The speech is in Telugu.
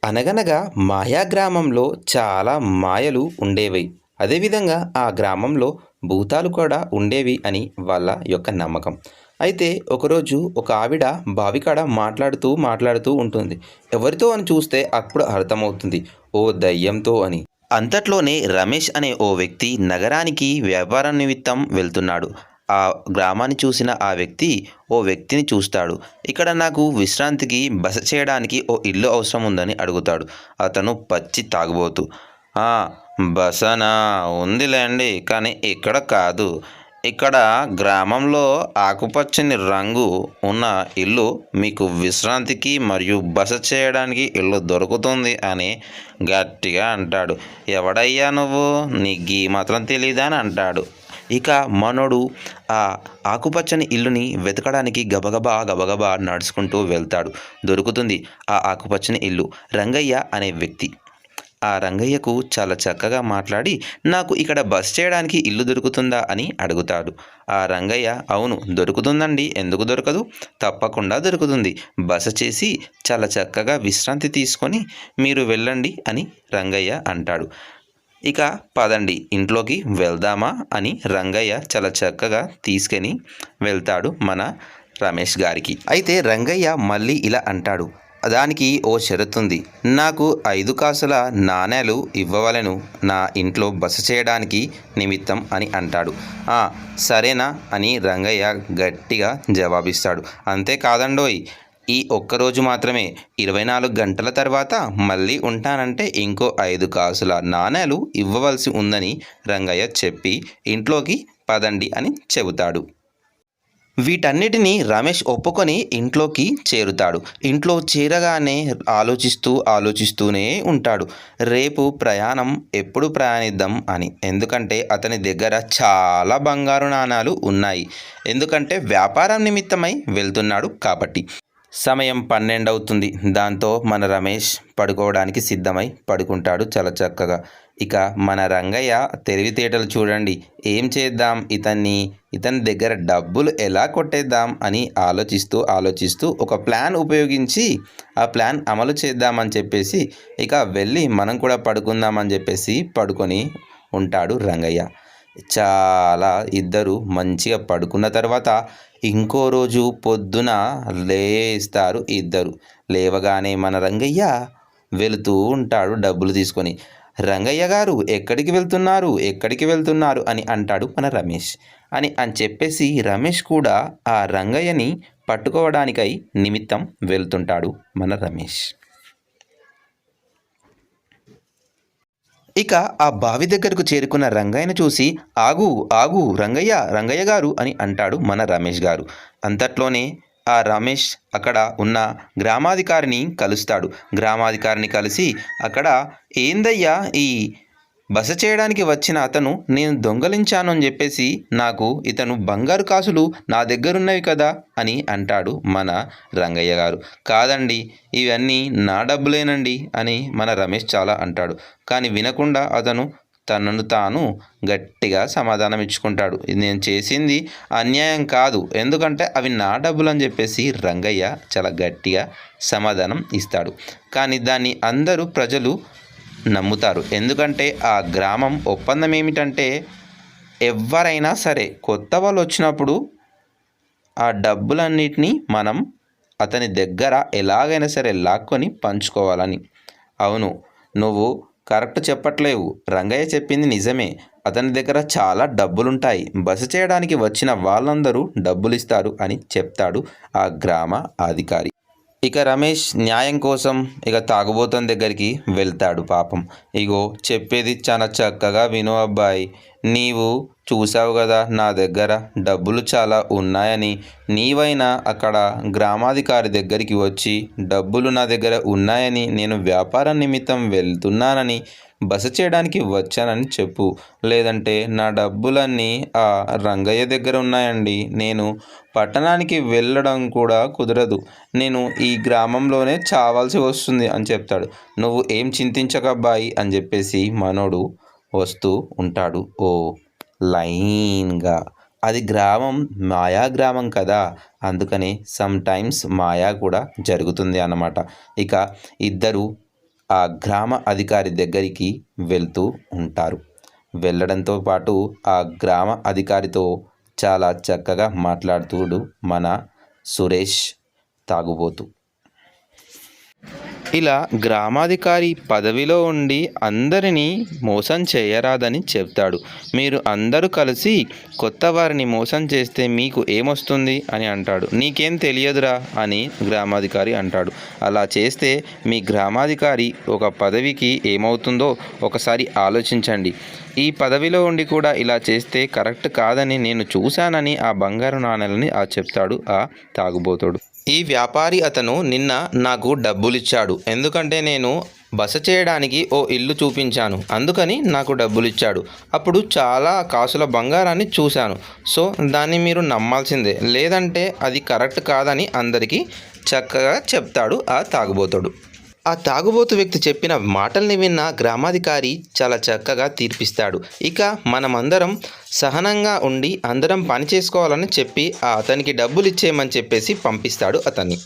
అనగనగా మాయా గ్రామంలో చాలా మాయలు ఉండేవి. అదేవిధంగా ఆ గ్రామంలో భూతాలు కూడా ఉండేవి అని వాళ్ళ యొక్క నమ్మకం. అయితే ఒకరోజు ఒక ఆవిడ బావికాడ మాట్లాడుతూ ఉంటుంది. ఎవరితో అని చూస్తే అప్పుడు అర్థమవుతుంది. ఓ దయ్యంతో అని. అంతట్లోనే రమేష్ అనే ఓ వ్యక్తి నగరానికి వ్యాపారం నిమిత్తం వెళ్తున్నాడు. ఆ గ్రామాన్ని చూసిన ఆ వ్యక్తి ఓ వ్యక్తిని చూస్తాడు. ఇక్కడ నాకు విశ్రాంతికి బస చేయడానికి ఓ ఇల్లు అవసరం ఉందని అడుగుతాడు. అతను పచ్చి తాగుబోతు. "ఆ, బసనా ఉందిలేండి, కానీ ఇక్కడ కాదు. ఇక్కడ గ్రామంలో ఆకుపచ్చని రంగు ఉన్న ఇల్లు మీకు విశ్రాంతికి మరియు బస చేయడానికి ఇల్లు దొరుకుతుంది" అని గట్టిగా అంటాడు. "ఎవడయ్యా నువ్వు? నీకు ఈ మాత్రం తెలీదా" అని అంటాడు. ఇక మనోడు ఆ ఆకుపచ్చని ఇల్లుని వెతకడానికి గబగబా నడుచుకుంటూ వెళ్తాడు. దొరుకుతుంది ఆ ఆకుపచ్చని ఇల్లు. రంగయ్య అనే వ్యక్తి. ఆ రంగయ్యకు చాలా చక్కగా మాట్లాడి, "నాకు ఇక్కడ బస చేయడానికి ఇల్లు దొరుకుతుందా" అని అడుగుతాడు. ఆ రంగయ్య, "అవును దొరుకుతుందండి, ఎందుకు దొరకదు? తప్పకుండా దొరుకుతుంది. బస చేసి చాలా చక్కగా విశ్రాంతి తీసుకొని మీరు వెళ్ళండి" అని రంగయ్య అంటాడు. ఇక "పదండి ఇంట్లోకి వెళ్దామా" అని రంగయ్య చాలా చక్కగా తీసుకొని వెళ్తాడు మన రమేష్ గారికి. అయితే రంగయ్య మళ్ళీ ఇలా అంటాడు, "దానికి ఓ షరతుంది. నాకు 5 కాసుల నాణేలు ఇవ్వవలెను నా ఇంట్లో బస చేయడానికి నిమిత్తం" అని అంటాడు. "ఆ, సరేనా" అని రంగయ్య గట్టిగా జవాబిస్తాడు. "అంతేకాదండోయ్, ఈ ఒక్కరోజు మాత్రమే, 24 గంటల తర్వాత మళ్ళీ ఉంటానంటే ఇంకో 5 కాసుల నాణేలు ఇవ్వవలసి ఉందని" రంగయ్య చెప్పి ఇంట్లోకి పదండి అని చెబుతాడు. వీటన్నిటినీ రమేష్ ఒప్పుకొని ఇంట్లోకి చేరుతాడు. ఇంట్లో చేరగానే ఆలోచిస్తూనే ఉంటాడు. రేపు ప్రయాణం ఎప్పుడు ప్రయాణిద్దాం అని. ఎందుకంటే అతని దగ్గర చాలా బంగారు నాణాలు ఉన్నాయి. ఎందుకంటే వ్యాపారం నిమిత్తమై వెళ్తున్నాడు కాబట్టి. సమయం 12 అవుతుంది. దాంతో మన రమేష్ పడుకోవడానికి సిద్ధమై పడుకుంటాడు చాలా చక్కగా. ఇక మన రంగయ్య తెలివితేటలు చూడండి. ఏం చేద్దాం ఇతని దగ్గర డబ్బులు ఎలా కొట్టేద్దాం అని ఆలోచిస్తూ ఒక ప్లాన్ ఉపయోగించి ఆ ప్లాన్ అమలు చేద్దామని చెప్పేసి ఇక వెళ్ళి మనం కూడా పడుకుందామని చెప్పేసి పడుకొని ఉంటాడు రంగయ్య. చాలా ఇద్దరు మంచిగా పడుకున్న తర్వాత ఇంకో రోజు పొద్దున లేస్తారు ఇద్దరు. లేవగానే మన రంగయ్య వెళుతూ ఉంటాడు డబ్బులు తీసుకొని. "రంగయ్య గారు ఎక్కడికి వెళ్తున్నారు అని అంటాడు మన రమేష్. అని చెప్పేసి రమేష్ కూడా ఆ రంగయ్యని పట్టుకోవడానికై నిమిత్తం వెళ్తుంటాడు మన రమేష్. ఇక ఆ బావి దగ్గరకు చేరుకున్న రంగయ్యను చూసి, ఆగు రంగయ్య గారు" అని అంటాడు మన రమేష్ గారు. అంతట్లోనే ఆ రమేష్ అక్కడ ఉన్న గ్రామాధికారిని కలుస్తాడు. గ్రామాధికారిని కలిసి అక్కడ, "ఏందయ్యా ఈ బస చేయడానికి వచ్చిన అతను నేను దొంగలించాను అని చెప్పేసి నాకు ఇతను బంగారు కాసులు నా దగ్గరున్నవి కదా" అని అంటాడు మన రంగయ్య గారు. "కాదండి, ఇవన్నీ నా డబ్బులేనండి" అని మన రమేష్ చాలా అంటాడు. కానీ వినకుండా అతను తనను తాను గట్టిగా సమాధానం ఇచ్చుకుంటాడు. "ఇది నేను చేసింది అన్యాయం కాదు, ఎందుకంటే అవి నా డబ్బులు" అని చెప్పేసి రంగయ్య చాలా గట్టిగా సమాధానం ఇస్తాడు. కానీ దాన్ని అందరూ ప్రజలు నమ్ముతారు. ఎందుకంటే ఆ గ్రామం ఒప్పందం ఏమిటంటే, ఎవరైనా సరే కొత్త వాళ్ళు వచ్చినప్పుడు ఆ డబ్బులన్నిటినీ మనం అతని దగ్గర ఎలాగైనా సరే లాక్కొని పంచుకోవాలని. అవును, నువ్వు కరెక్ట్ చెప్పట్లేవు, రంగయ్య చెప్పింది నిజమే. అతని దగ్గర చాలా డబ్బులుంటాయి. బస చేయడానికి వచ్చిన వాళ్ళందరూ డబ్బులు ఇస్తారు అని చెప్తాడు ఆ గ్రామ అధికారి. ఇక రమేష్ న్యాయం కోసం ఇక తాగుబోతని దగ్గరికి వెళ్తాడు. పాపం, "ఇగో చెప్పేది చాలా చక్కగా విను అబ్బాయి. నీవు చూసావు కదా నా దగ్గర డబ్బులు చాలా ఉన్నాయని. నీవైనా అక్కడ గ్రామాధికారి దగ్గరికి వచ్చి డబ్బులు నా దగ్గర ఉన్నాయని, నేను వ్యాపారం నిమిత్తం వెళ్తున్నానని, బస చేయడానికి వచ్చానని చెప్పు. లేదంటే నా డబ్బులన్నీ ఆ రంగయ్య దగ్గర ఉన్నాయండి. నేను పట్టణానికి వెళ్ళడం కూడా కుదరదు. నేను ఈ గ్రామంలోనే చావాల్సి వస్తుంది" అని చెప్తాడు. "నువ్వు ఏం చింతించకబ్బాయి" అని చెప్పేసి మనోడు వస్తూ ఉంటాడు ఓ లైన్గా. అది గ్రామం మాయా గ్రామం కదా, అందుకని సమ్ టైమ్స్ మాయా కూడా జరుగుతుంది అన్నమాట. ఇక ఇద్దరు ఆ గ్రామ అధికారి దగ్గరికి వెళ్తూ ఉంటారు. వెళ్ళడంతో పాటు ఆ గ్రామ అధికారితో చాలా చక్కగా మాట్లాడుతూడు మన సురేష్ తాగుబోతు. ఇలా గ్రామాధికారి పదవిలో ఉండి అందరినీ మోసం చేయరాదని చెప్తాడు. మీరు అందరూ కలిసి కొత్త వారిని మోసం చేస్తే మీకు ఏమొస్తుంది అని అంటాడు. నీకేం తెలియదురా అని గ్రామాధికారి అంటాడు. అలా చేస్తే మీ గ్రామాధికారి ఒక పదవికి ఏమవుతుందో ఒకసారి ఆలోచించండి. ఈ పదవిలో ఉండి కూడా ఇలా చేస్తే కరెక్ట్ కాదని నేను చూశానని ఆ బంగారు నాణేలని చెప్తాడు ఆ తాగుబోతుడు. ఈ వ్యాపారి అతను నిన్న నాకు డబ్బులిచ్చాడు. ఎందుకంటే నేను బస చేయడానికి ఓ ఇల్లు చూపించాను, అందుకని నాకు డబ్బులు ఇచ్చాడు. అప్పుడు చాలా కాసుల బంగారాన్ని చూశాను. సో దాన్ని మీరు నమ్మాల్సిందే, లేదంటే అది కరెక్ట్ కాదని అందరికీ చక్కగా చెప్తాడు ఆ తాగుబోతుడు. ఆ తాగుబోతు వ్యక్తి చెప్పిన మాటల్ని విన్న గ్రామాధికారి చాలా చక్కగా తీర్పిస్తాడు. ఇక మనమందరం సహనంగా ఉండి అందరం పని చేసుకోవాలని చెప్పి అతనికి డబ్బులు ఇచ్చేయమని చెప్పేసి పంపిస్తాడు అతన్ని.